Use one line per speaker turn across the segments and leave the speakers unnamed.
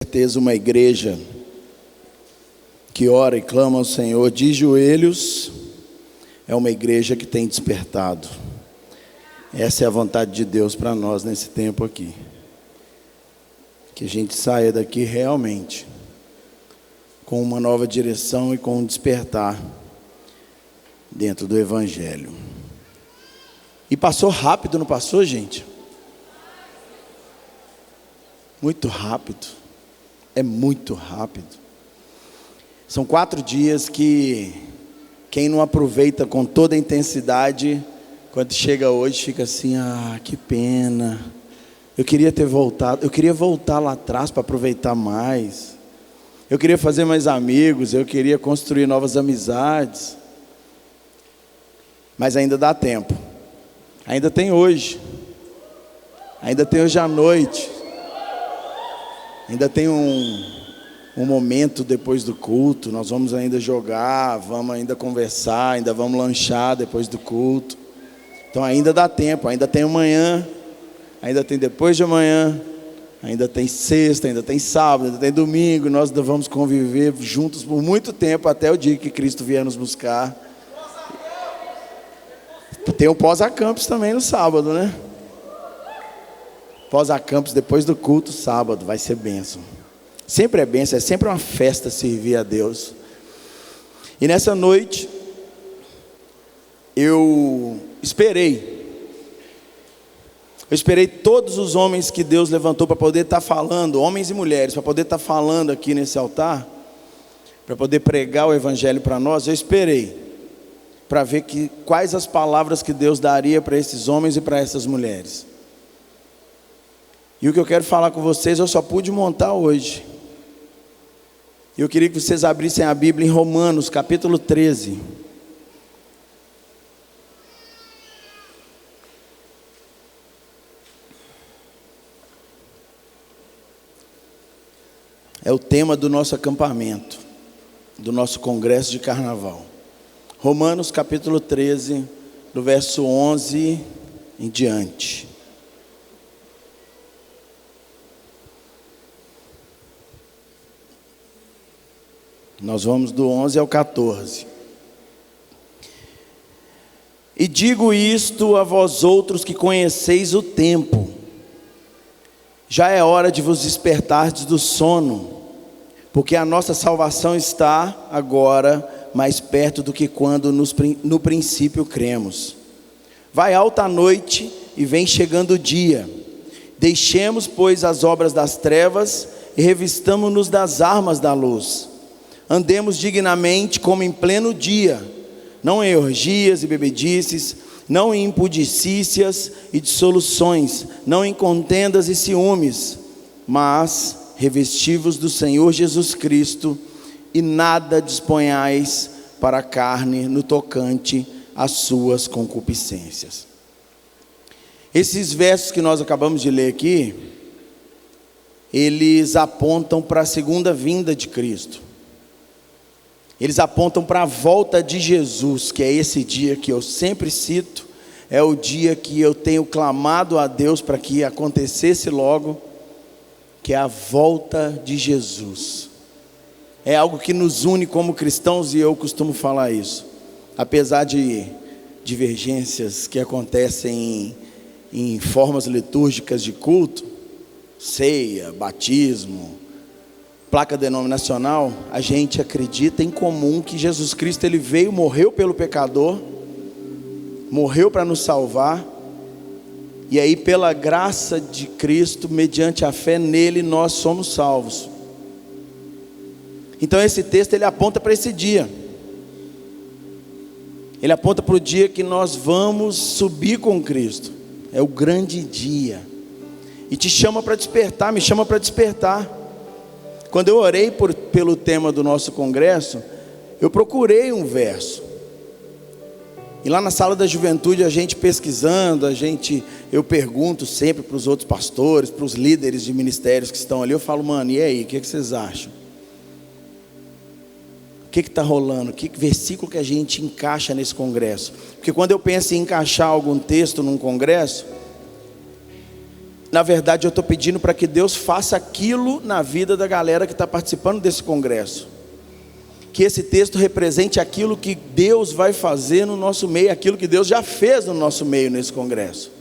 Certeza uma igreja que ora e clama ao Senhor de joelhos é uma igreja que tem despertado. Essa é a vontade de Deus para nós nesse tempo aqui, que a gente saia daqui realmente com uma nova direção e com um despertar dentro do Evangelho. E passou rápido, não passou, gente? Muito rápido. É muito rápido. São 4 dias que quem não aproveita com toda a intensidade, quando chega hoje, fica assim: que pena. Eu queria ter voltado, eu queria voltar lá atrás para aproveitar mais. Eu queria fazer mais amigos, eu queria construir novas amizades. Mas ainda dá tempo. Ainda tem hoje. Ainda tem hoje à noite. Ainda tem um momento depois do culto. Nós vamos ainda jogar, vamos ainda conversar, ainda vamos lanchar depois do culto. Então ainda dá tempo, ainda tem amanhã, ainda tem depois de amanhã, ainda tem sexta, ainda tem sábado, ainda tem domingo. Nós ainda vamos conviver juntos por muito tempo, até o dia que Cristo vier nos buscar. Tem um pós-acampus também no sábado, né? Pós-acampus depois do culto, sábado, vai ser bênção. Sempre é bênção, é sempre uma festa servir a Deus. E nessa noite, eu esperei todos os homens que Deus levantou para poder estar falando, homens e mulheres, para poder estar falando aqui nesse altar, para poder pregar o Evangelho para nós. Eu esperei para ver quais as palavras que Deus daria para esses homens e para essas mulheres. E o que eu quero falar com vocês, eu só pude montar hoje. Eu queria que vocês abrissem a Bíblia em Romanos, capítulo 13. É o tema do nosso acampamento, do nosso congresso de carnaval. Romanos, capítulo 13, do verso 11 em diante. Nós vamos do 11 ao 14. E digo isto a vós outros que conheceis o tempo. Já é hora de vos despertardes do sono, porque a nossa salvação está agora mais perto do que quando no princípio cremos. Vai alta a noite e vem chegando o dia. Deixemos, pois, as obras das trevas e revistamo-nos das armas da luz. Andemos dignamente como em pleno dia, não em orgias e bebedices, não em impudicícias e dissoluções, não em contendas e ciúmes, mas revesti-vos do Senhor Jesus Cristo, e nada disponhais para a carne no tocante às suas concupiscências. Esses versos que nós acabamos de ler aqui, eles apontam para a segunda vinda de Cristo. Eles apontam para a volta de Jesus, que é esse dia que eu sempre cito, é o dia que eu tenho clamado a Deus para que acontecesse logo, que é a volta de Jesus. É algo que nos une como cristãos e eu costumo falar isso. Apesar de divergências que acontecem em formas litúrgicas de culto, ceia, batismo, placa denominacional, a gente acredita em comum que Jesus Cristo, Ele veio, morreu pelo pecador, morreu para nos salvar, e aí pela graça de Cristo, mediante a fé nele, nós somos salvos. Então esse texto, ele aponta para esse dia, ele aponta para o dia que nós vamos subir com Cristo, é o grande dia, e te chama para despertar, me chama para despertar. Quando eu orei pelo tema do nosso congresso, eu procurei um verso. E lá na sala da juventude, a gente pesquisando, eu pergunto sempre para os outros pastores, para os líderes de ministérios que estão ali, eu falo: mano, e aí, o que vocês acham? O que está rolando? Que versículo que a gente encaixa nesse congresso? Porque quando eu penso em encaixar algum texto num congresso, Na verdade, eu estou pedindo para que Deus faça aquilo na vida da galera que está participando desse congresso. Que esse texto represente aquilo que Deus vai fazer no nosso meio, aquilo que Deus já fez no nosso meio nesse congresso.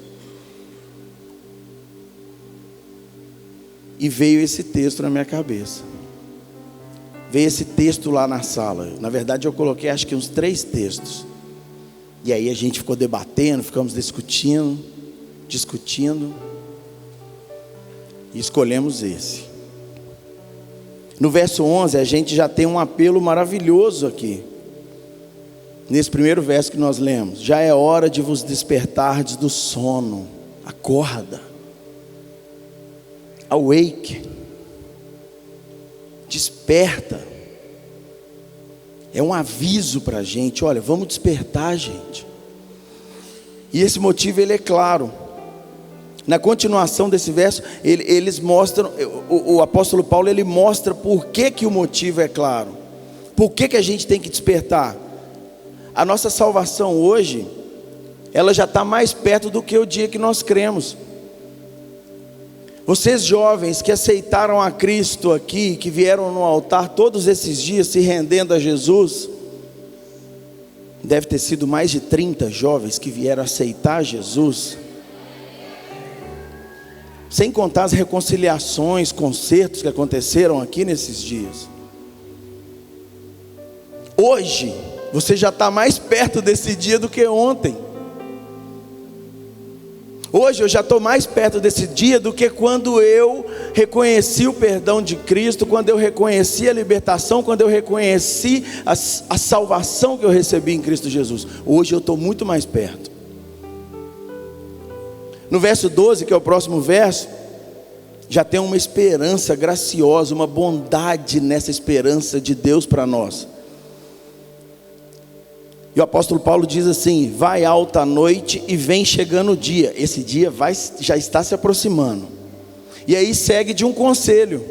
E veio esse texto na minha cabeça. Veio esse texto lá na sala. Na verdade, eu coloquei acho que uns 3 textos. E aí a gente ficou debatendo, ficamos discutindo. E escolhemos esse. No verso 11, a gente já tem um apelo maravilhoso aqui. Nesse primeiro verso que nós lemos. Já é hora de vos despertardes do sono. Acorda. Awake. Desperta. É um aviso para a gente. Olha, vamos despertar, gente. E esse motivo ele é claro. Na continuação desse verso, eles mostram, o apóstolo Paulo ele mostra por que o motivo é claro. Por que a gente tem que despertar? A nossa salvação hoje, ela já está mais perto do que o dia que nós cremos. Vocês jovens que aceitaram a Cristo aqui, que vieram no altar todos esses dias se rendendo a Jesus, deve ter sido mais de 30 jovens que vieram aceitar Jesus. Sem contar as reconciliações, concertos que aconteceram aqui nesses dias. Hoje, você já está mais perto desse dia do que ontem. Hoje eu já estou mais perto desse dia do que quando eu reconheci o perdão de Cristo, quando eu reconheci a libertação, quando eu reconheci a salvação que eu recebi em Cristo Jesus. Hoje eu estou muito mais perto. No verso 12, que é o próximo verso, já tem uma esperança graciosa, uma bondade nessa esperança de Deus para nós. E o apóstolo Paulo diz assim: vai alta a noite e vem chegando o dia. Esse dia já está se aproximando. E aí segue de um conselho.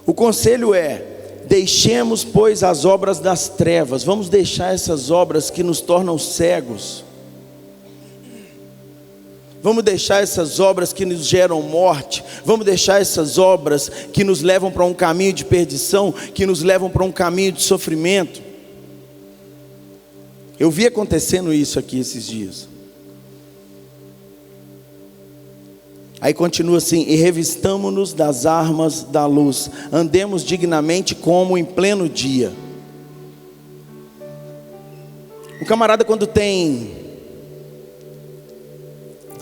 O conselho é: deixemos pois as obras das trevas. Vamos deixar essas obras que nos tornam cegos. Vamos deixar essas obras que nos geram morte. Vamos deixar essas obras que nos levam para um caminho de perdição, que nos levam para um caminho de sofrimento. Eu vi acontecendo isso aqui esses dias. Aí continua assim: e revistamo-nos das armas da luz, andemos dignamente como em pleno dia. O camarada, quando tem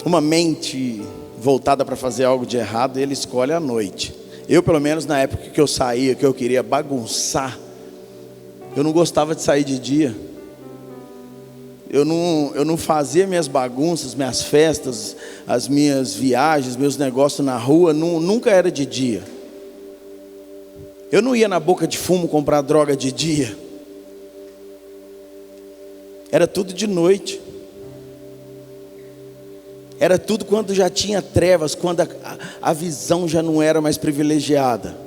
uma mente voltada para fazer algo de errado, ele escolhe a noite. Eu, pelo menos na época que eu saía, que eu queria bagunçar, eu não gostava de sair de dia. Eu não fazia minhas bagunças, minhas festas, as minhas viagens, meus negócios na rua, nunca era de dia. Eu não ia na boca de fumo comprar droga de dia. Era tudo de noite. Era tudo quando já tinha trevas, quando a visão já não era mais privilegiada.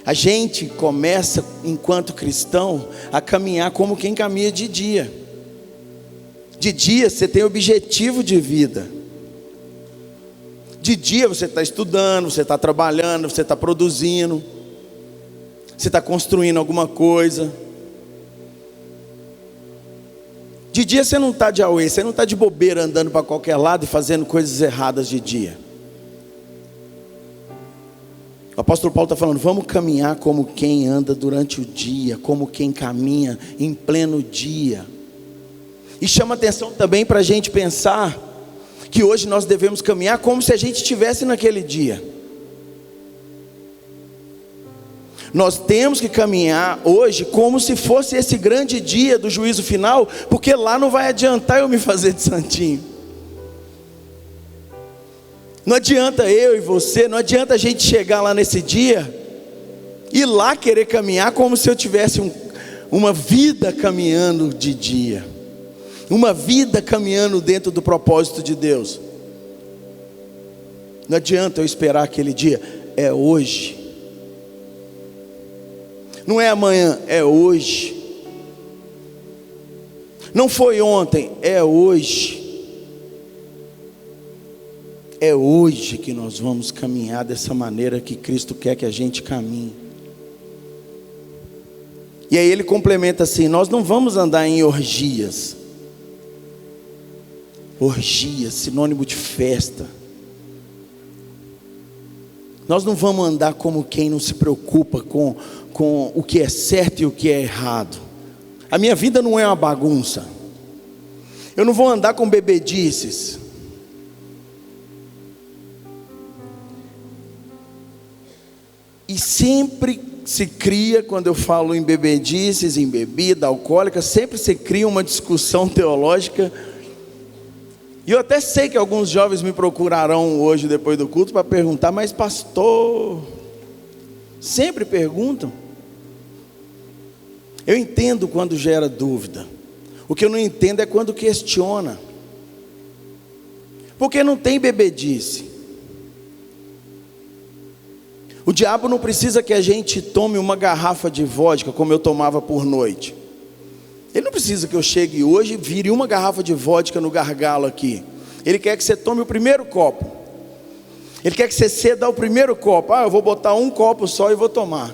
A gente começa, enquanto cristão, a caminhar como quem caminha de dia. De dia você tem objetivo de vida. De dia você está estudando, você está trabalhando, você está produzindo, você está construindo alguma coisa. De dia você não está de auê, você não está de bobeira andando para qualquer lado e fazendo coisas erradas de dia. O apóstolo Paulo está falando: vamos caminhar como quem anda durante o dia, como quem caminha em pleno dia. E chama atenção também para a gente pensar que hoje nós devemos caminhar como se a gente estivesse naquele dia. Nós temos que caminhar hoje como se fosse esse grande dia do juízo final, porque lá não vai adiantar eu me fazer de santinho. Não adianta eu e você, não adianta a gente chegar lá nesse dia e lá querer caminhar como se eu tivesse uma vida caminhando de dia, uma vida caminhando dentro do propósito de Deus. Não adianta eu esperar aquele dia, é hoje. Não é amanhã, é hoje. Não foi ontem, é hoje. É hoje que nós vamos caminhar dessa maneira que Cristo quer que a gente caminhe. E aí ele complementa assim: nós não vamos andar em orgias. Orgias, sinônimo de festa. Nós não vamos andar como quem não se preocupa com o que é certo e o que é errado. A minha vida não é uma bagunça. Eu não vou andar com bebedices. E sempre se cria, quando eu falo em bebedices, em bebida alcoólica, sempre se cria uma discussão teológica. E eu até sei que alguns jovens me procurarão hoje depois do culto para perguntar: mas pastor, sempre perguntam. Eu entendo quando gera dúvida. O que eu não entendo é quando questiona. Porque não tem bebedice. O diabo não precisa que a gente tome uma garrafa de vodka como eu tomava por noite. Ele não precisa que eu chegue hoje e vire uma garrafa de vodka no gargalo aqui. Ele quer que você tome o primeiro copo. Ele quer que você ceda ao primeiro copo. Eu vou botar um copo só e vou tomar.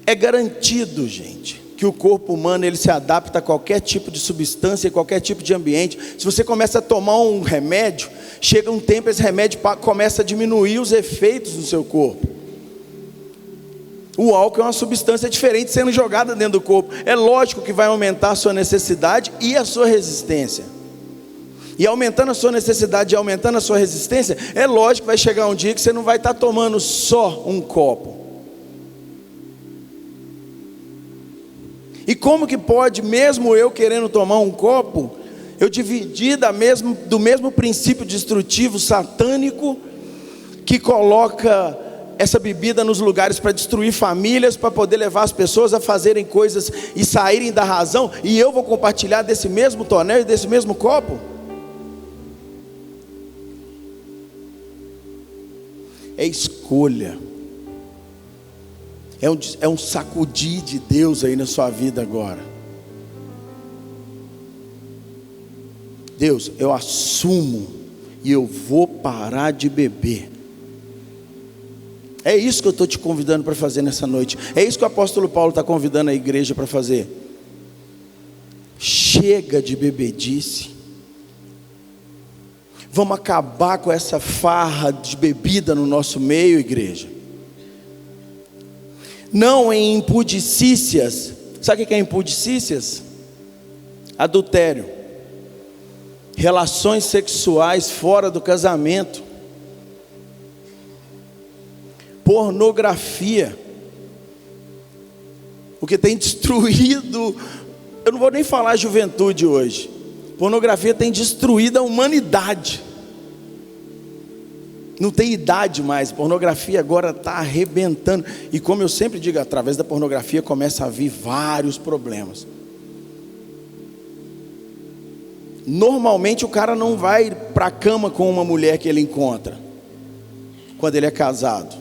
É garantido, gente, que o corpo humano ele se adapta a qualquer tipo de substância, qualquer tipo de ambiente. Se você começa a tomar um remédio, chega um tempo esse remédio começa a diminuir os efeitos do seu corpo. O álcool é uma substância diferente sendo jogada dentro do corpo. É lógico que vai aumentar a sua necessidade e a sua resistência. E aumentando a sua necessidade e aumentando a sua resistência, é lógico que vai chegar um dia que você não vai estar tomando só um copo. E como que pode, mesmo eu querendo tomar um copo, eu dividir do mesmo princípio destrutivo satânico que coloca essa bebida nos lugares para destruir famílias, para poder levar as pessoas a fazerem coisas e saírem da razão, e eu vou compartilhar desse mesmo tonel e desse mesmo copo? É escolha. É um sacudir de Deus aí na sua vida agora. Deus, eu assumo e eu vou parar de beber. É isso que eu estou te convidando para fazer nessa noite. É isso que o apóstolo Paulo está convidando a igreja para fazer. Chega de bebedice. Vamos acabar com essa farra de bebida no nosso meio, igreja. Não em impudicícias. Sabe o que é impudicícias? Adultério, relações sexuais fora do casamento, pornografia. O que tem destruído, eu não vou nem falar a juventude hoje. Pornografia tem destruído a humanidade. Não tem idade mais. Pornografia agora está arrebentando. E como eu sempre digo, através da pornografia começa a vir vários problemas. Normalmente o cara não vai para a cama com uma mulher que ele encontra quando ele é casado.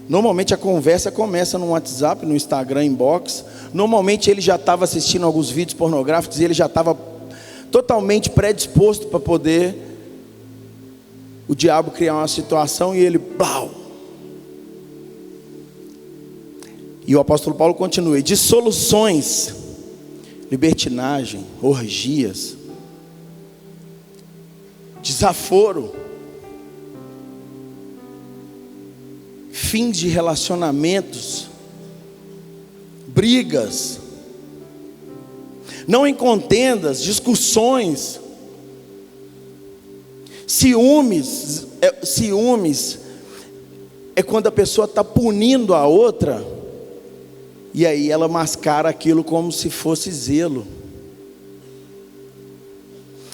Normalmente a conversa começa no WhatsApp, no Instagram, inbox. Normalmente ele já estava assistindo alguns vídeos pornográficos e ele já estava totalmente predisposto para poder o diabo criar uma situação e ele, plau. E o apóstolo Paulo continua: dissoluções, libertinagem, orgias, desaforo, fins de relacionamentos, brigas, não em contendas, discussões, ciúmes é quando a pessoa está punindo a outra, e aí ela mascara aquilo como se fosse zelo.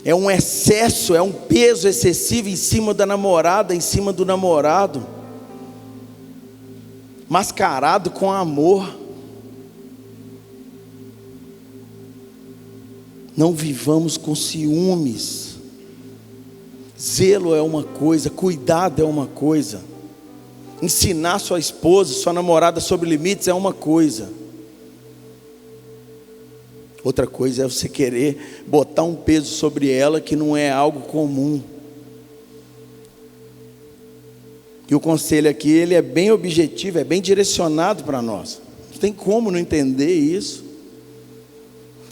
É um excesso, é um peso excessivo em cima da namorada, em cima do namorado, mascarado com amor. Não vivamos com ciúmes. Zelo é uma coisa, cuidado é uma coisa, ensinar sua esposa, sua namorada sobre limites é uma coisa. Outra coisa é você querer botar um peso sobre ela que não é algo comum. E o conselho aqui, ele é bem objetivo, é bem direcionado para nós. Não tem como não entender isso.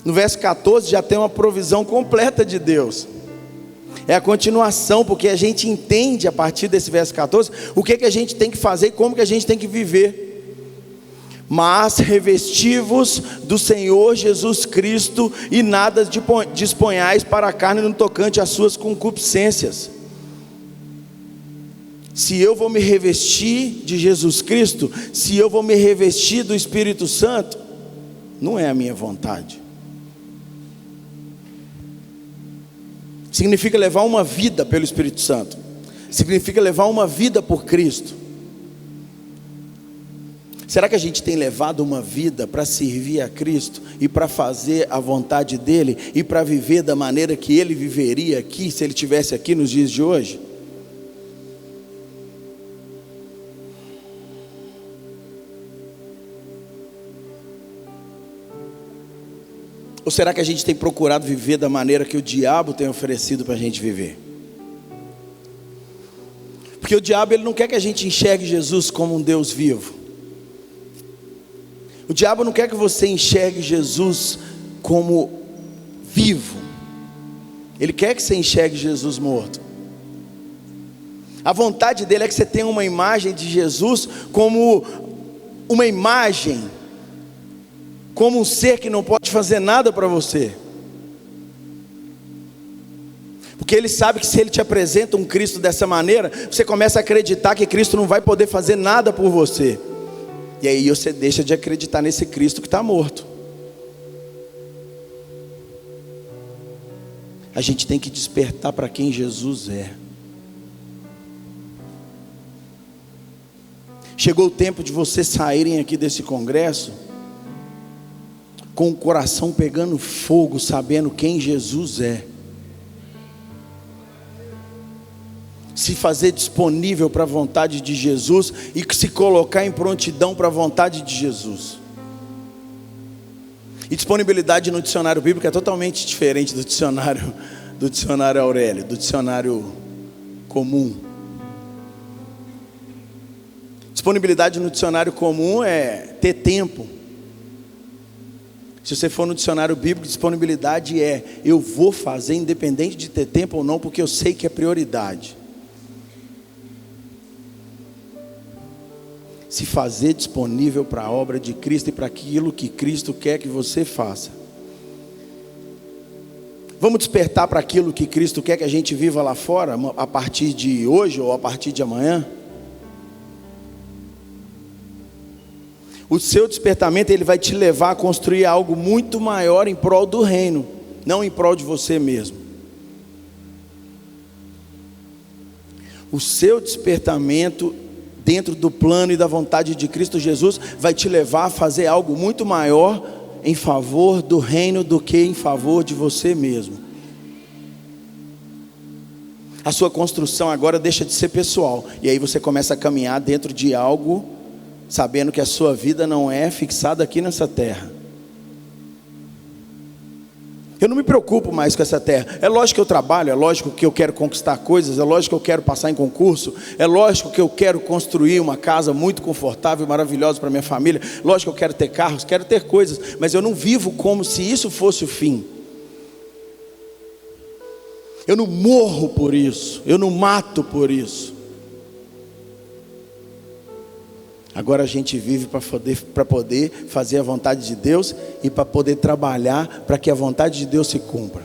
No verso 14 já tem uma provisão completa de Deus. É a continuação, porque a gente entende a partir desse verso 14 o que a gente tem que fazer e como que a gente tem que viver. Mas revesti-vos do Senhor Jesus Cristo e nada disponhais para a carne no tocante às suas concupiscências. Se eu vou me revestir de Jesus Cristo, se eu vou me revestir do Espírito Santo, não é a minha vontade. Significa levar uma vida pelo Espírito Santo, significa levar uma vida por Cristo. Será que a gente tem levado uma vida para servir a Cristo e para fazer a vontade dEle e para viver da maneira que Ele viveria aqui, se Ele estivesse aqui nos dias de hoje? Ou será que a gente tem procurado viver da maneira que o diabo tem oferecido para a gente viver? Porque o diabo, ele não quer que a gente enxergue Jesus como um Deus vivo. O diabo não quer que você enxergue Jesus como vivo. Ele quer que você enxergue Jesus morto. A vontade dele é que você tenha uma imagem de Jesus como uma imagem, como um ser que não pode fazer nada para você. Porque ele sabe que se ele te apresenta um Cristo dessa maneira, você começa a acreditar que Cristo não vai poder fazer nada por você. E aí você deixa de acreditar nesse Cristo que está morto. A gente tem que despertar para quem Jesus é. Chegou o tempo de vocês saírem aqui desse congresso com o coração pegando fogo, sabendo quem Jesus é. Se fazer disponível para a vontade de Jesus e se colocar em prontidão para a vontade de Jesus. E disponibilidade no dicionário bíblico é totalmente diferente do dicionário Aurélio, do dicionário comum. Disponibilidade no dicionário comum é ter tempo. Se você for no dicionário bíblico, disponibilidade é eu vou fazer independente de ter tempo ou não, porque eu sei que é prioridade. Se fazer disponível para a obra de Cristo e para aquilo que Cristo quer que você faça. Vamos despertar para aquilo que Cristo quer que a gente viva lá fora, a partir de hoje ou a partir de amanhã? O seu despertamento, ele vai te levar a construir algo muito maior em prol do reino, não em prol de você mesmo. O seu despertamento dentro do plano e da vontade de Cristo Jesus vai te levar a fazer algo muito maior em favor do reino do que em favor de você mesmo. A sua construção agora deixa de ser pessoal, e aí você começa a caminhar dentro de algo, sabendo que a sua vida não é fixada aqui nessa terra. Eu não me preocupo mais com essa terra. É lógico que eu trabalho, é lógico que eu quero conquistar coisas, é lógico que eu quero passar em concurso, é lógico que eu quero construir uma casa muito confortável e maravilhosa para minha família, lógico que eu quero ter carros, quero ter coisas, mas eu não vivo como se isso fosse o fim. Eu não morro por isso, eu não mato por isso. Agora a gente vive para poder fazer a vontade de Deus e para poder trabalhar para que a vontade de Deus se cumpra.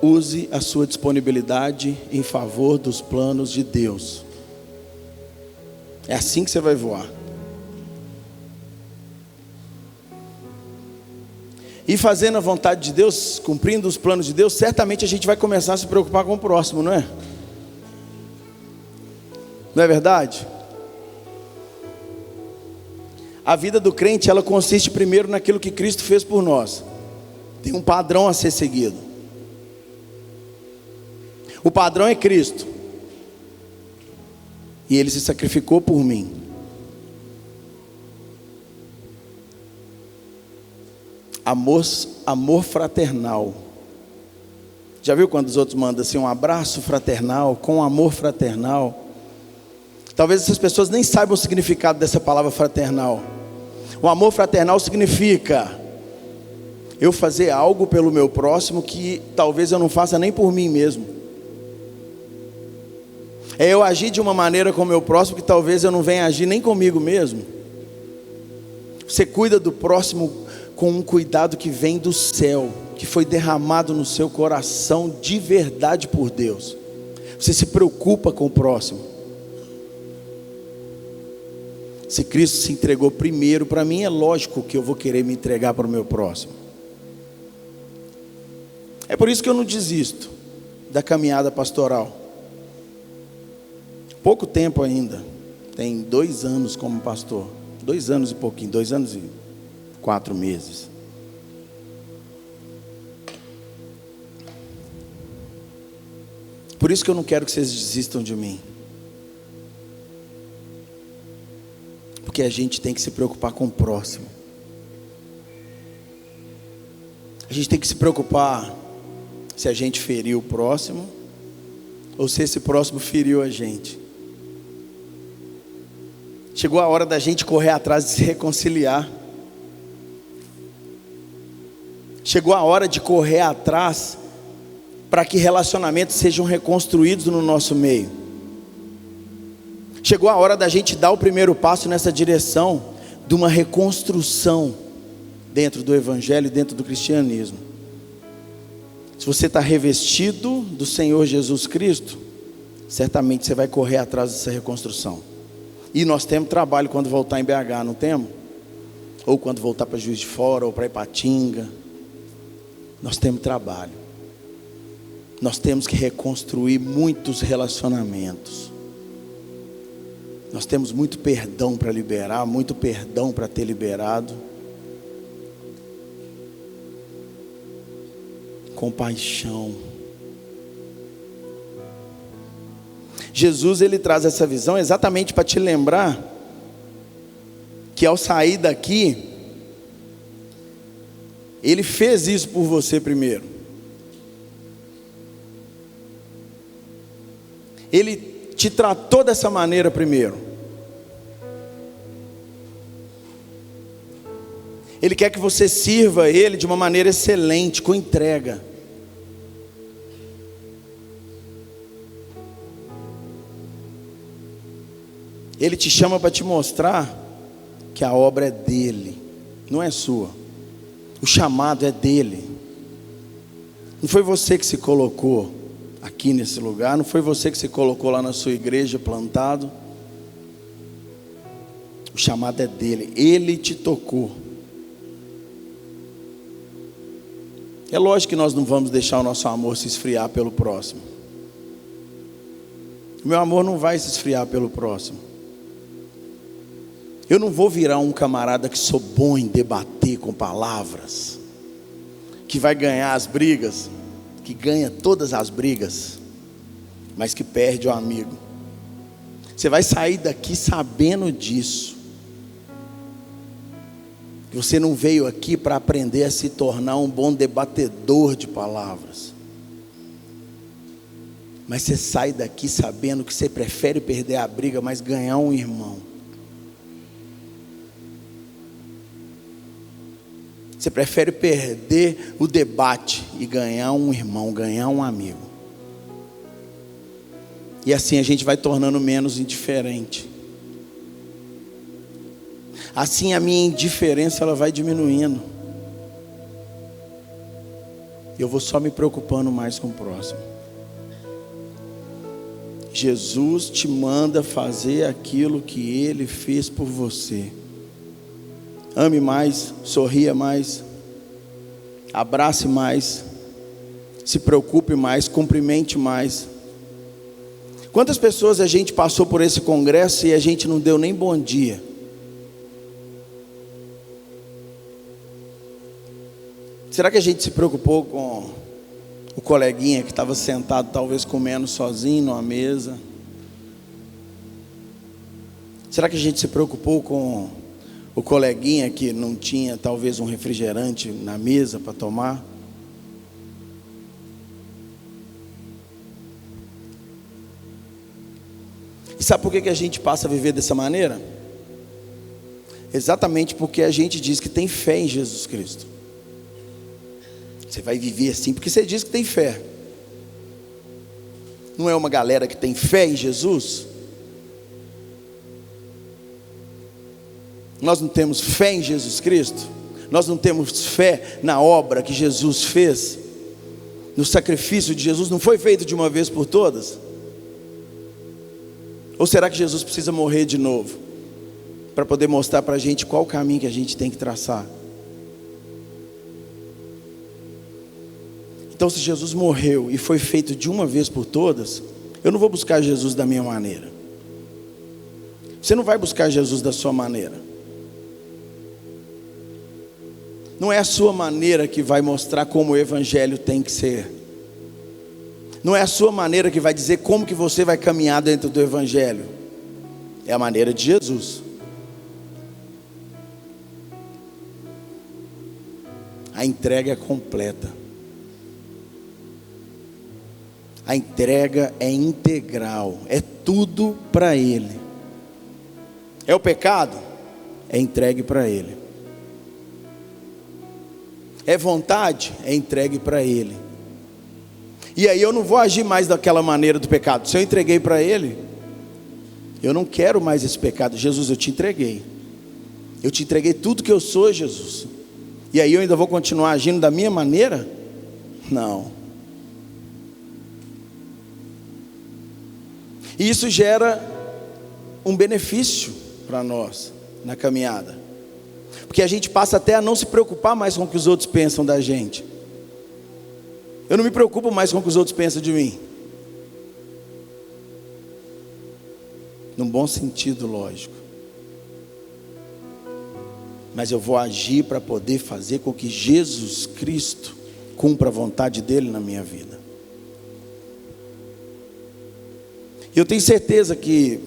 Use a sua disponibilidade em favor dos planos de Deus. É assim que você vai voar. E fazendo a vontade de Deus, cumprindo os planos de Deus, certamente a gente vai começar a se preocupar com o próximo, não é? Não é verdade? A vida do crente, ela consiste primeiro naquilo que Cristo fez por nós. Tem um padrão a ser seguido. O padrão é Cristo. E Ele se sacrificou por mim. Amor fraternal. Já viu quando os outros mandam assim, um abraço fraternal, com amor fraternal? Talvez essas pessoas nem saibam o significado dessa palavra fraternal. O amor fraternal significa eu fazer algo pelo meu próximo que talvez eu não faça nem por mim mesmo. É eu agir de uma maneira com o meu próximo que talvez eu não venha agir nem comigo mesmo. Você cuida do próximo com um cuidado que vem do céu, que foi derramado no seu coração de verdade por Deus. Você se preocupa com o próximo. Se Cristo se entregou primeiro para mim, é lógico que eu vou querer me entregar para o meu próximo. É por isso que eu não desisto da caminhada pastoral. Pouco tempo ainda, tem 2 anos como pastor, 2 anos e pouquinho, 2 anos e 4 meses. Por isso que eu não quero que vocês desistam de mim. Porque a gente tem que se preocupar com o próximo. A gente tem que se preocupar se a gente feriu o próximo ou se esse próximo feriu a gente. Chegou a hora da gente correr atrás de se reconciliar. Chegou a hora de correr atrás para que relacionamentos sejam reconstruídos no nosso meio. Chegou a hora da gente dar o primeiro passo nessa direção de uma reconstrução dentro do Evangelho e dentro do cristianismo. Se você está revestido do Senhor Jesus Cristo, certamente você vai correr atrás dessa reconstrução. E nós temos trabalho quando voltar em BH, não temos? Ou quando voltar para Juiz de Fora, ou para Ipatinga. Nós temos trabalho. Nós temos que reconstruir muitos relacionamentos. Nós temos muito perdão para liberar, muito perdão para ter liberado. Compaixão. Jesus, ele traz essa visão exatamente para te lembrar que ao sair daqui, ele fez isso por você primeiro. Ele te tratou dessa maneira primeiro. Ele quer que você sirva ele de uma maneira excelente, com entrega. Ele te chama para te mostrar que a obra é dele, não é sua. O chamado é dele. Não foi você que se colocou aqui nesse lugar, não foi você que se colocou lá na sua igreja plantado. O chamado é dele, ele te tocou. É lógico que nós não vamos deixar o nosso amor se esfriar pelo próximo. O meu amor não vai se esfriar pelo próximo. Eu não vou virar um camarada que sou bom em debater com palavras, que vai ganhar as brigas, que ganha todas as brigas, mas que perde o amigo. Você vai sair daqui sabendo disso. Você não veio aqui para aprender a se tornar um bom debatedor de palavras, mas você sai daqui sabendo que você prefere perder a briga, mas ganhar um irmão. Você prefere perder o debate e ganhar um irmão, ganhar um amigo. E assim a gente vai tornando menos indiferente. Assim a minha indiferença ela vai diminuindo. Eu vou só me preocupando mais com o próximo. Jesus te manda fazer aquilo que Ele fez por você. Ame mais, sorria mais, abrace mais, se preocupe mais, cumprimente mais. Quantas pessoas a gente passou por esse congresso e a gente não deu nem bom dia? Será que a gente se preocupou com o coleguinha que estava sentado talvez comendo sozinho numa mesa? Será que a gente se preocupou com o coleguinha que não tinha talvez um refrigerante na mesa para tomar. E sabe por que a gente passa a viver dessa maneira? Exatamente porque a gente diz que tem fé em Jesus Cristo. Você vai viver assim porque você diz que tem fé. Não é uma galera que tem fé em Jesus? Nós não temos fé em Jesus Cristo? Nós não temos fé na obra que Jesus fez? No sacrifício de Jesus? Não foi feito de uma vez por todas? Ou será que Jesus precisa morrer de novo para poder mostrar para a gente qual o caminho que a gente tem que traçar? Então, se Jesus morreu e foi feito de uma vez por todas, eu não vou buscar Jesus da minha maneira. Você não vai buscar Jesus da sua maneira. Não é a sua maneira que vai mostrar como o evangelho tem que ser. Não é a sua maneira que vai dizer como que você vai caminhar dentro do evangelho. É a maneira de Jesus. A entrega é completa. A entrega é integral, é tudo para Ele. É o pecado? É entregue para Ele. É vontade? É entregue para Ele. E aí eu não vou agir mais daquela maneira do pecado. Se eu entreguei para Ele, eu não quero mais esse pecado. Jesus, eu te entreguei. Eu te entreguei tudo que eu sou, Jesus. E aí eu ainda vou continuar agindo da minha maneira? Não. E isso gera um benefício para nós na caminhada. Porque a gente passa até a não se preocupar mais com o que os outros pensam da gente. Eu não me preocupo mais com o que os outros pensam de mim. Num bom sentido, lógico. Mas eu vou agir para poder fazer com que Jesus Cristo cumpra a vontade dele na minha vida. Eu tenho certeza que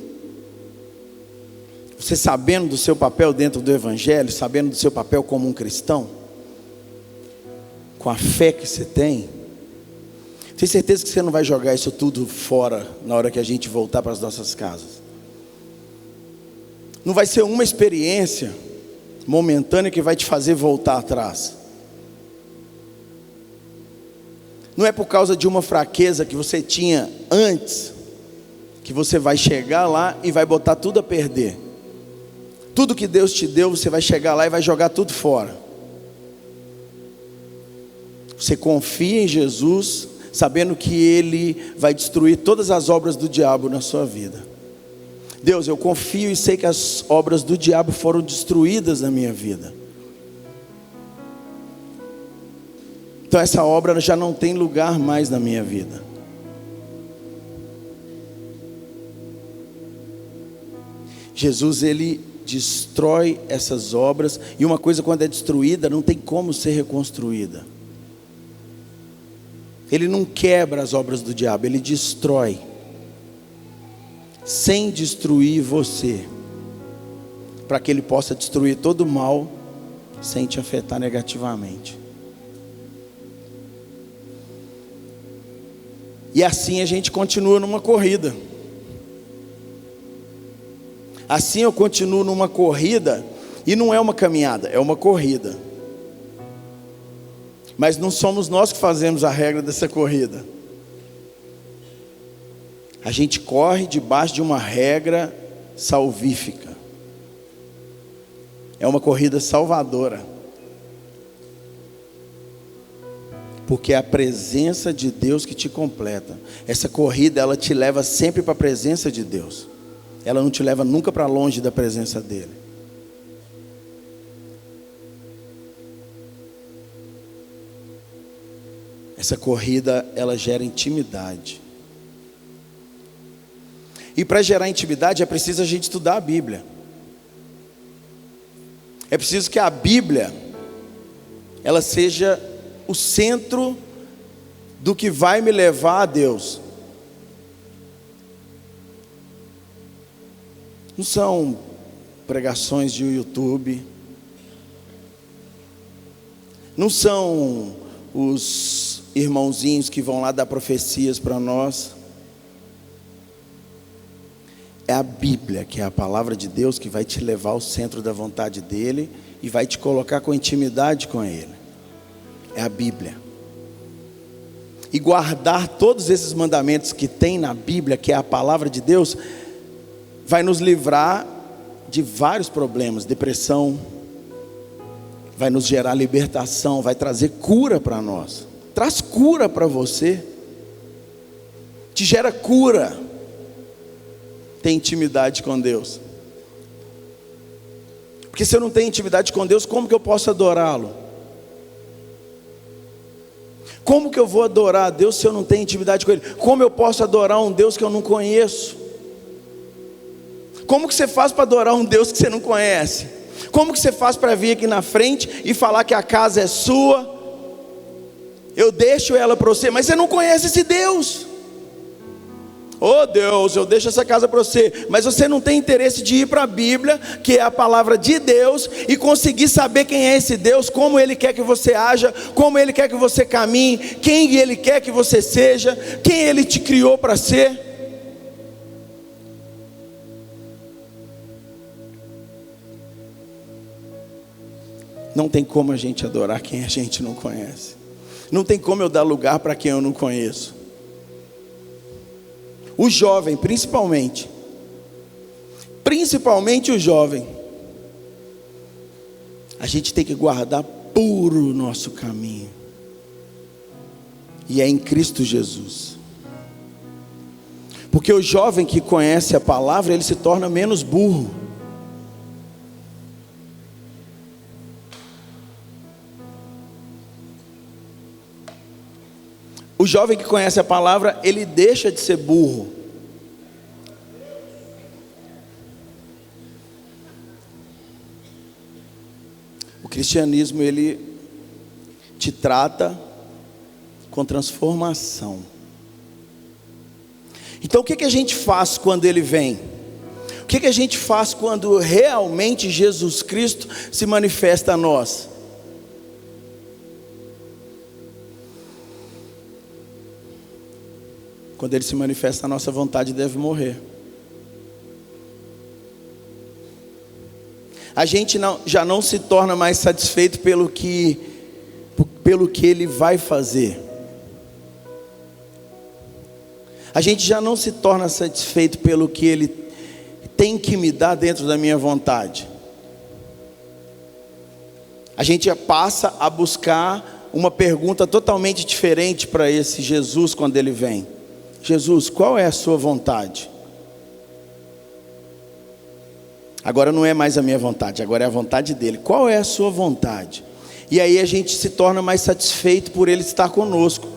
você, sabendo do seu papel dentro do evangelho, sabendo do seu papel como um cristão, com a fé que você tem, tenho certeza que você não vai jogar isso tudo fora na hora que a gente voltar para as nossas casas. Não vai ser uma experiência momentânea que vai te fazer voltar atrás. Não é por causa de uma fraqueza que você tinha antes que você vai chegar lá e vai botar tudo a perder. Tudo que Deus te deu, você vai chegar lá e vai jogar tudo fora. Você confia em Jesus, sabendo que Ele vai destruir todas as obras do diabo na sua vida. Deus, eu confio e sei que as obras do diabo foram destruídas na minha vida. Então essa obra já não tem lugar mais na minha vida. Jesus, Ele destrói essas obras. E uma coisa, quando é destruída, não tem como ser reconstruída. Ele não quebra as obras do diabo, Ele destrói. Sem destruir você. Para que Ele possa destruir todo o mal, sem te afetar negativamente. E assim a gente continua numa corrida. Assim eu continuo numa corrida, e não é uma caminhada, é uma corrida. Mas não somos nós que fazemos a regra dessa corrida. A gente corre debaixo de uma regra salvífica. É uma corrida salvadora. Porque é a presença de Deus que te completa. Essa corrida, ela te leva sempre para a presença de Deus. Ela não te leva nunca para longe da presença dEle. Essa corrida, ela gera intimidade. E para gerar intimidade é preciso a gente estudar a Bíblia. É preciso que a Bíblia, ela seja o centro do que vai me levar a Deus. Não são pregações de YouTube. Não são os irmãozinhos que vão lá dar profecias para nós. É a Bíblia, que é a palavra de Deus, que vai te levar ao centro da vontade dEle e vai te colocar com intimidade com Ele. É a Bíblia. E guardar todos esses mandamentos que tem na Bíblia, que é a palavra de Deus, vai nos livrar de vários problemas. Depressão, vai nos gerar libertação, vai trazer cura para nós. Traz cura para você. Te gera cura. Tem intimidade com Deus. Porque se eu não tenho intimidade com Deus, como que eu posso adorá-lo? Como que eu vou adorar a Deus se eu não tenho intimidade com Ele? Como eu posso adorar um Deus que eu não conheço? Como que você faz para adorar um Deus que você não conhece? Como que você faz para vir aqui na frente e falar que a casa é sua? Eu deixo ela para você, mas você não conhece esse Deus. Oh Deus, eu deixo essa casa para você, mas você não tem interesse de ir para a Bíblia, que é a palavra de Deus, e conseguir saber quem é esse Deus, como Ele quer que você haja, como Ele quer que você caminhe, quem Ele quer que você seja, quem Ele te criou para ser. Não tem como a gente adorar quem a gente não conhece. Não tem como eu dar lugar para quem eu não conheço. O jovem, principalmente o jovem, a gente tem que guardar puro o nosso caminho, e é em Cristo Jesus. Porque o jovem que conhece a palavra, ele se torna menos burro. O jovem que conhece a palavra, ele deixa de ser burro. O cristianismo, ele te trata com transformação. Então o que a gente faz quando Ele vem? O que a gente faz quando realmente Jesus Cristo se manifesta a nós? Quando Ele se manifesta, a nossa vontade deve morrer. A gente já não se torna mais satisfeito pelo que Ele vai fazer. A gente já não se torna satisfeito pelo que Ele tem que me dar dentro da minha vontade. A gente passa a buscar uma pergunta totalmente diferente para esse Jesus quando Ele vem. Jesus, qual é a sua vontade? Agora não é mais a minha vontade, agora é a vontade dele. Qual é a sua vontade? E aí a gente se torna mais satisfeito por Ele estar conosco.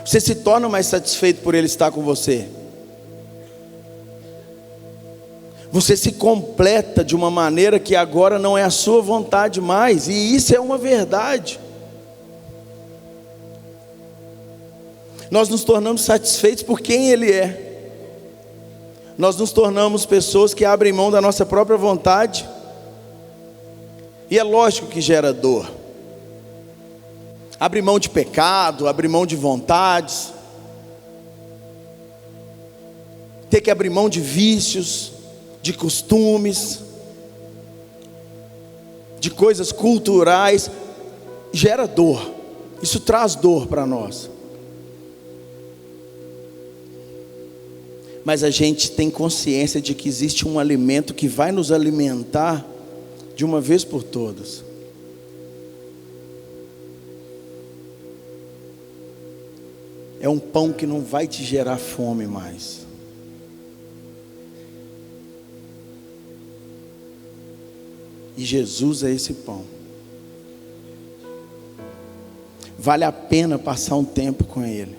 Você se torna mais satisfeito por Ele estar com você. Você se completa de uma maneira que agora não é a sua vontade mais. E isso é uma verdade. Nós nos tornamos satisfeitos por quem Ele é. Nós nos tornamos pessoas que abrem mão da nossa própria vontade. E é lógico que gera dor. Abre mão de pecado, abre mão de vontades. Ter que abrir mão de vícios, de costumes, de coisas culturais, gera dor. Isso traz dor para nós. Mas a gente tem consciência de que existe um alimento que vai nos alimentar de uma vez por todas. É um pão que não vai te gerar fome mais. E Jesus é esse pão. Vale a pena passar um tempo com Ele.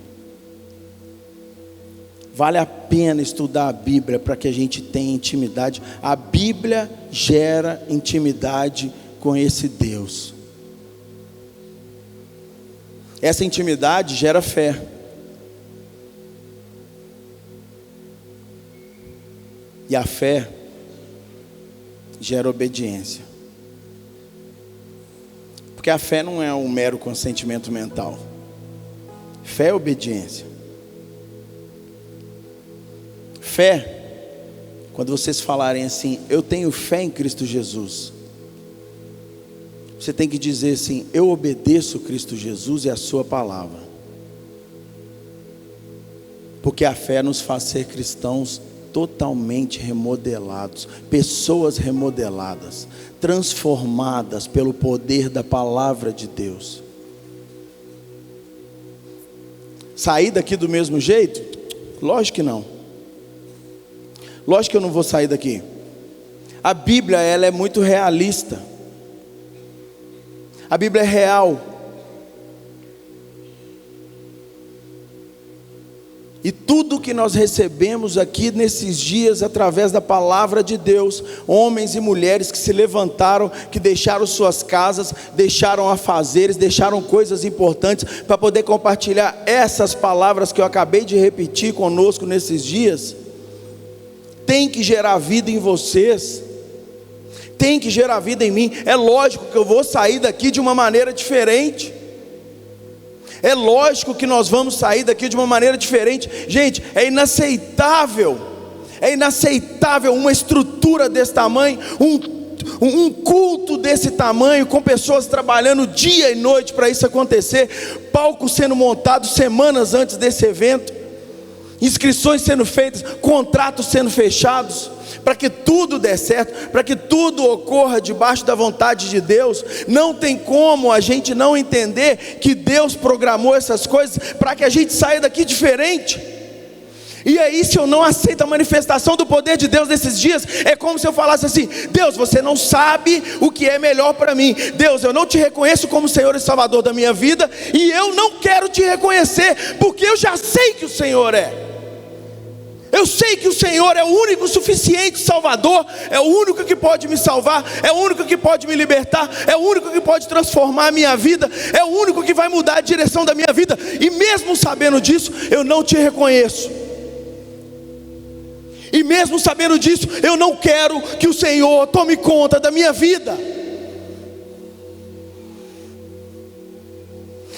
Vale a pena estudar a Bíblia para que a gente tenha intimidade. A Bíblia gera intimidade com esse Deus. Essa intimidade gera fé. E a fé gera obediência. Porque a fé não é um mero consentimento mental. Fé é obediência. Fé, quando vocês falarem assim, eu tenho fé em Cristo Jesus, você tem que dizer assim, eu obedeço Cristo Jesus e a sua palavra. Porque a fé nos faz ser cristãos totalmente remodelados, pessoas remodeladas, transformadas pelo poder da palavra de Deus. Sair daqui do mesmo jeito? Lógico que não. Lógico que eu não vou sair daqui. A Bíblia, ela é muito realista. A Bíblia é real. E tudo que nós recebemos aqui nesses dias, através da palavra de Deus, homens e mulheres que se levantaram, que deixaram suas casas, deixaram afazeres, deixaram coisas importantes, para poder compartilhar essas palavras que eu acabei de repetir conosco nesses dias, tem que gerar vida em vocês, tem que gerar vida em mim. É lógico que eu vou sair daqui de uma maneira diferente. É lógico que nós vamos sair daqui de uma maneira diferente. Gente, é inaceitável uma estrutura desse tamanho, um culto desse tamanho, com pessoas trabalhando dia e noite para isso acontecer, palco sendo montado semanas antes desse evento, inscrições sendo feitas, contratos sendo fechados, para que tudo dê certo, para que tudo ocorra debaixo da vontade de Deus. Não tem como a gente não entender que Deus programou essas coisas para que a gente saia daqui diferente. E aí, se eu não aceito a manifestação do poder de Deus nesses dias, é como se eu falasse assim: Deus, você não sabe o que é melhor para mim. Deus, eu não te reconheço como Senhor e Salvador da minha vida, e eu não quero te reconhecer, porque eu já sei que o Senhor é. Eu sei que o Senhor é o único suficiente Salvador, é o único que pode me salvar, é o único que pode me libertar, é o único que pode transformar a minha vida, é o único que vai mudar a direção da minha vida. E mesmo sabendo disso, eu não te reconheço. E mesmo sabendo disso, eu não quero que o Senhor tome conta da minha vida.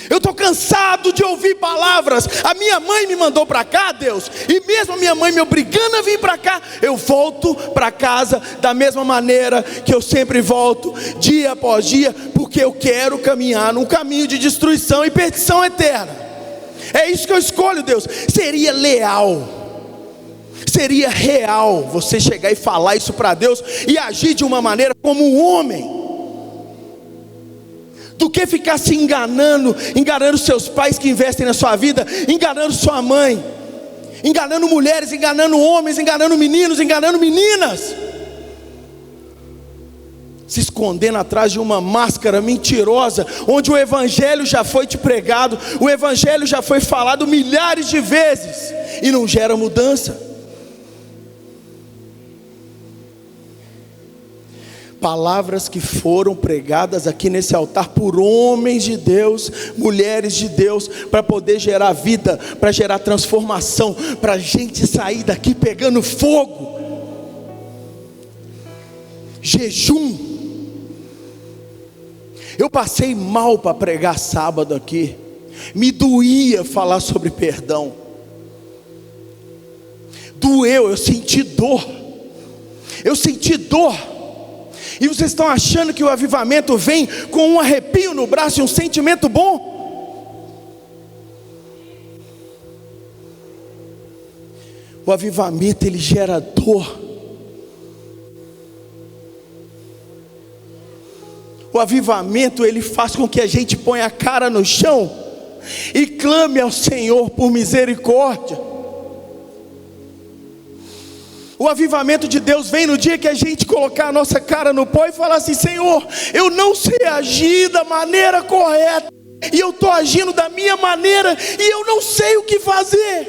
Eu estou cansado de ouvir palavras. A minha mãe me mandou para cá, Deus, e mesmo a minha mãe me obrigando a vir para cá, eu volto para casa da mesma maneira que eu sempre volto, dia após dia, porque eu quero caminhar num caminho de destruição e perdição eterna. É isso que eu escolho, Deus. Seria leal, seria real você chegar e falar isso para Deus e agir de uma maneira como um homem, do que ficar se enganando seus pais que investem na sua vida, enganando sua mãe, enganando mulheres, enganando homens, enganando meninos, enganando meninas, se escondendo atrás de uma máscara mentirosa, onde o evangelho já foi te pregado, o evangelho já foi falado milhares de vezes e não gera mudança. Palavras que foram pregadas aqui nesse altar por homens de Deus, mulheres de Deus, para poder gerar vida, para gerar transformação, para a gente sair daqui pegando fogo. Jejum. Eu passei mal para pregar sábado aqui, me doía falar sobre perdão, doeu, eu senti dor. E vocês estão achando que o avivamento vem com um arrepio no braço e um sentimento bom? O avivamento, ele gera dor. O avivamento, ele faz com que a gente ponha a cara no chão e clame ao Senhor por misericórdia. O avivamento de Deus vem no dia que a gente colocar a nossa cara no pó e falar assim: Senhor, eu não sei agir da maneira correta, e eu estou agindo da minha maneira, e eu não sei o que fazer,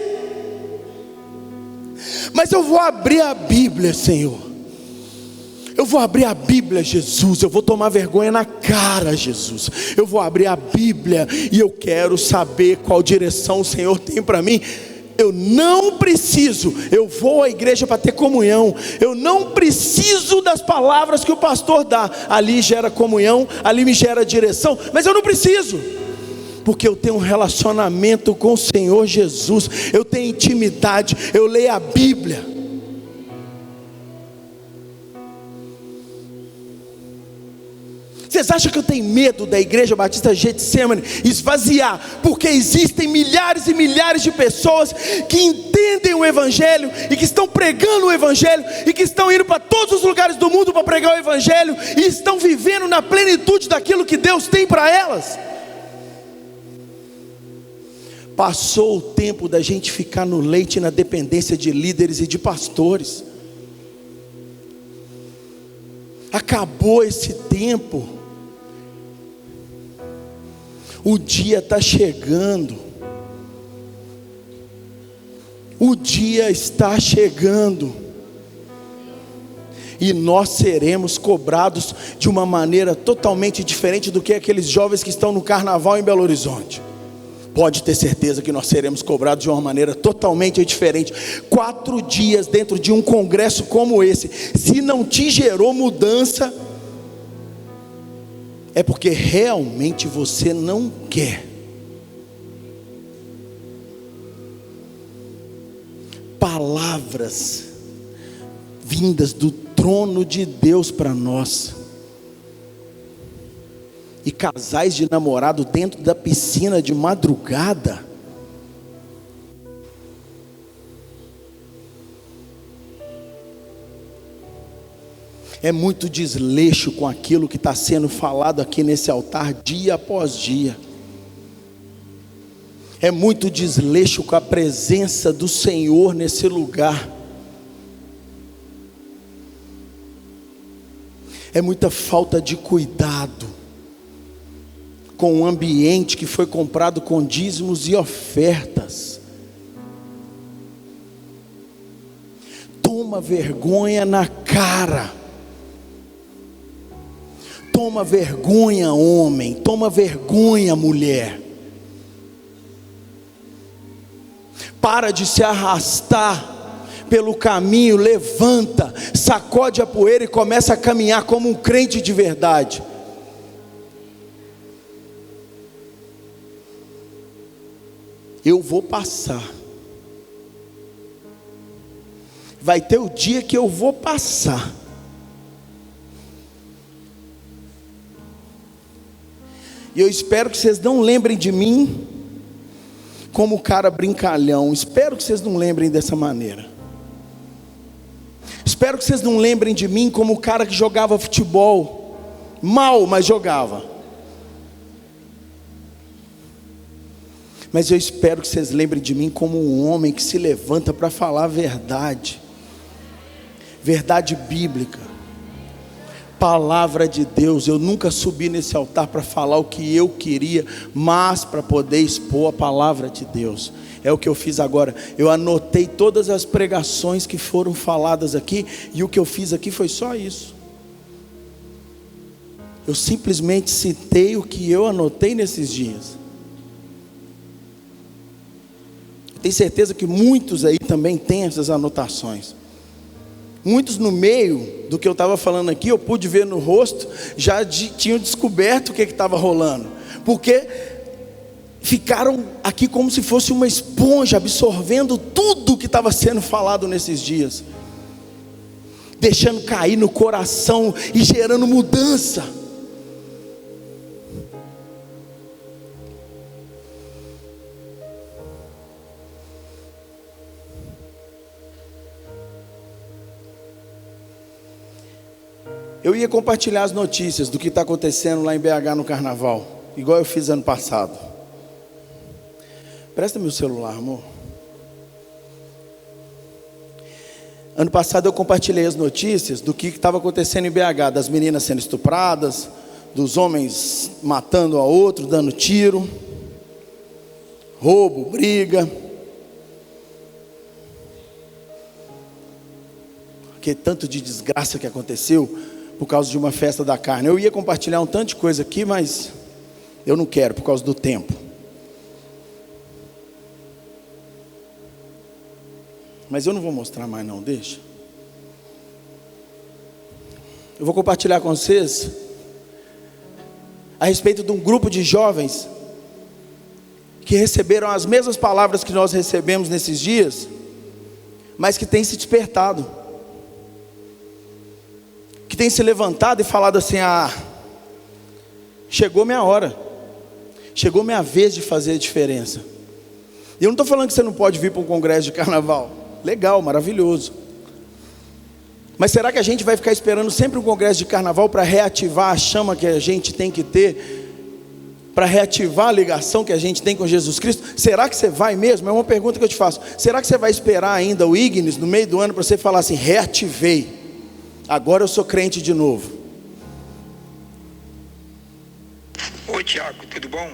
mas eu vou abrir a Bíblia, Senhor. Eu vou abrir a Bíblia, Jesus. Eu vou tomar vergonha na cara, Jesus. Eu vou abrir a Bíblia e eu quero saber qual direção o Senhor tem para mim. Eu não preciso, eu vou à igreja para ter comunhão, eu não preciso das palavras que o pastor dá, ali gera comunhão, ali me gera direção, mas eu não preciso, porque eu tenho um relacionamento com o Senhor Jesus, eu tenho intimidade, eu leio a Bíblia. Vocês acham que eu tenho medo da Igreja Batista Getsemane esvaziar, porque existem milhares e milhares de pessoas que entendem o Evangelho, e que estão pregando o Evangelho, e que estão indo para todos os lugares do mundo para pregar o Evangelho, e estão vivendo na plenitude daquilo que Deus tem para elas? Passou o tempo da gente ficar no leite e na dependência de líderes e de pastores. Acabou esse tempo. O dia está chegando. O dia está chegando. E nós seremos cobrados de uma maneira totalmente diferente do que aqueles jovens que estão no carnaval em Belo Horizonte. Pode ter certeza que nós seremos cobrados de uma maneira totalmente diferente. 4 dias dentro de um congresso como esse, se não te gerou mudança, é porque realmente você não quer. Palavras vindas do trono de Deus para nós. E casais de namorado dentro da piscina de madrugada. É muito desleixo com aquilo que está sendo falado aqui nesse altar dia após dia. É muito desleixo com a presença do Senhor nesse lugar. É muita falta de cuidado com o ambiente que foi comprado com dízimos e ofertas. Toma vergonha na cara. Toma vergonha, homem. Toma vergonha, mulher. Para de se arrastar pelo caminho. Levanta, sacode a poeira e começa a caminhar como um crente de verdade. Eu vou passar. Vai ter o dia que eu vou passar. E eu espero que vocês não lembrem de mim como cara brincalhão. Espero que vocês não lembrem dessa maneira. Espero que vocês não lembrem de mim como o cara que jogava futebol. Mal, mas jogava. Mas eu espero que vocês lembrem de mim como um homem que se levanta para falar a verdade. Verdade bíblica. Palavra de Deus. Eu nunca subi nesse altar para falar o que eu queria, mas para poder expor a palavra de Deus. É o que eu fiz agora. Eu anotei todas as pregações que foram faladas aqui, e o que eu fiz aqui foi só isso. Eu simplesmente citei o que eu anotei nesses dias. Tenho certeza que muitos aí também têm essas anotações. Muitos no meio do que eu estava falando aqui, eu pude ver no rosto, já tinham descoberto o que estava rolando. Porque ficaram aqui como se fosse uma esponja, absorvendo tudo que estava sendo falado nesses dias. Deixando cair no coração e gerando mudança. Eu ia compartilhar as notícias do que está acontecendo lá em BH no carnaval, igual eu fiz ano passado. Presta meu celular, amor. Ano passado eu compartilhei as notícias do que estava acontecendo em BH, das meninas sendo estupradas, dos homens matando a outro, dando tiro, roubo, briga. Que tanto de desgraça que aconteceu por causa de uma festa da carne. Eu ia compartilhar um tanto de coisa aqui, mas eu não quero por causa do tempo. Mas eu não vou mostrar mais não, deixa. Eu vou compartilhar com vocês a respeito de um grupo de jovens que receberam as mesmas palavras que nós recebemos nesses dias, mas que têm se despertado, que têm se levantado e falado assim: chegou minha hora, chegou minha vez de fazer a diferença. E eu não estou falando que você não pode vir para um congresso de carnaval, legal, maravilhoso, mas será que a gente vai ficar esperando sempre um congresso de carnaval para reativar a chama que a gente tem que ter, para reativar a ligação que a gente tem com Jesus Cristo? Será que você vai mesmo? É uma pergunta que eu te faço. Será que você vai esperar ainda o Ignis no meio do ano para você falar assim: reativei, agora eu sou crente de novo?
Oi, Tiago, tudo bom?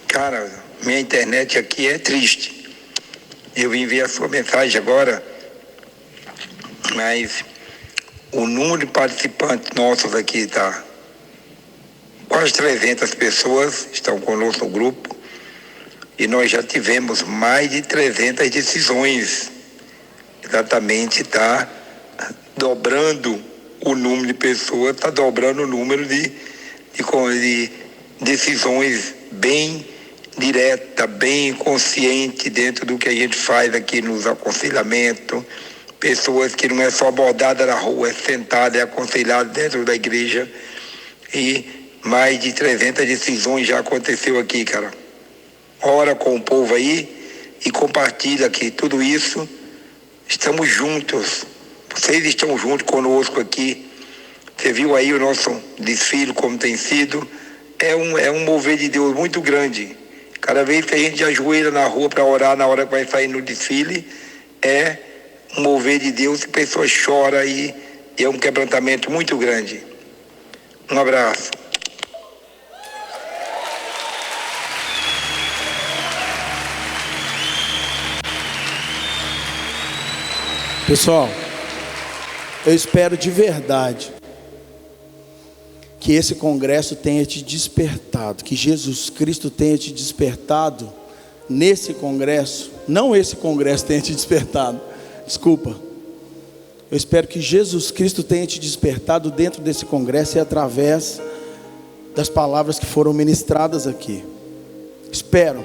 Cara, minha internet aqui é triste. Eu enviei a sua mensagem agora, mas o número de participantes nossos aqui está quase 300 pessoas estão conosco no grupo, e nós já tivemos mais de 300 decisões. Exatamente, está dobrando o número de pessoas, está dobrando o número de decisões bem direta, bem consciente dentro do que a gente faz aqui nos aconselhamentos. Pessoas que não é só abordada na rua, é sentada, é aconselhada dentro da igreja. E mais de 300 decisões já aconteceu aqui, cara. Ora com o povo aí e compartilha aqui tudo isso. Estamos juntos. Vocês estão juntos conosco aqui. Você viu aí o nosso desfile como tem sido. É um mover de Deus muito grande. Cada vez que a gente ajoelha na rua para orar na hora que vai sair no desfile, é um mover de Deus, e a pessoa chora e é um quebrantamento muito grande. Um abraço.
Pessoal, eu espero de verdade que esse congresso tenha te despertado, que Jesus Cristo tenha te despertado nesse congresso. Não esse congresso tenha te despertado, desculpa. Eu espero que Jesus Cristo tenha te despertado dentro desse congresso e através das palavras que foram ministradas aqui. Espero,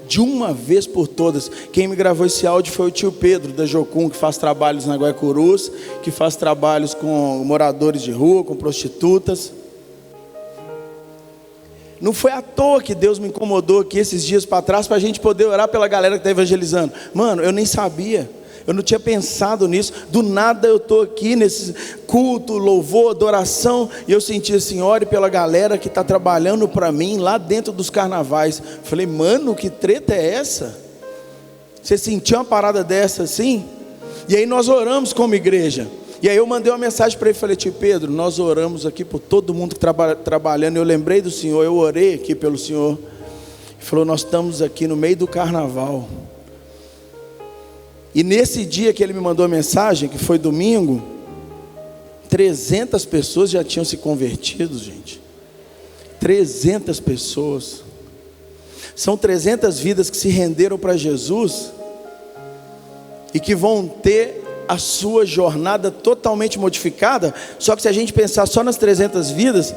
de uma vez por todas. Quem me gravou esse áudio foi o tio Pedro da Jocum, que faz trabalhos na Guaicurus, que faz trabalhos com moradores de rua, com prostitutas. Não foi à toa que Deus me incomodou aqui esses dias para trás, para a gente poder orar pela galera que está evangelizando. Mano, eu nem sabia, eu não tinha pensado nisso. Do nada eu estou aqui nesse culto, louvor, adoração, e eu senti assim: ore pela galera que está trabalhando para mim lá dentro dos carnavais. Falei: mano, que treta é essa? Você sentiu uma parada dessa assim? E aí nós oramos como igreja. E aí eu mandei uma mensagem para ele, falei: tio Pedro, nós oramos aqui por todo mundo que trabalhando. Eu lembrei do senhor, eu orei aqui pelo senhor. Ele falou: nós estamos aqui no meio do carnaval. E nesse dia que ele me mandou a mensagem, que foi domingo, 300 pessoas já tinham se convertido, gente. 300 pessoas. São 300 vidas que se renderam para Jesus e que vão ter a sua jornada totalmente modificada. Só que se a gente pensar só nas 300 vidas,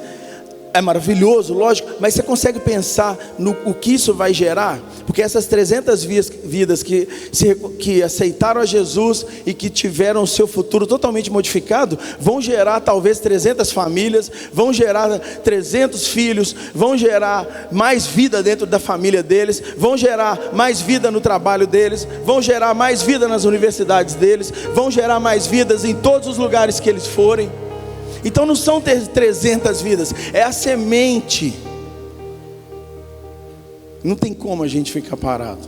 é maravilhoso, lógico, mas você consegue pensar no o que isso vai gerar? Porque essas 300 vidas que aceitaram a Jesus e que tiveram o seu futuro totalmente modificado, vão gerar talvez 300 famílias, vão gerar 300 filhos, vão gerar mais vida dentro da família deles, vão gerar mais vida no trabalho deles, vão gerar mais vida nas universidades deles, vão gerar mais vidas em todos os lugares que eles forem. Então não são 300 vidas, é a semente. Não tem como a gente ficar parado.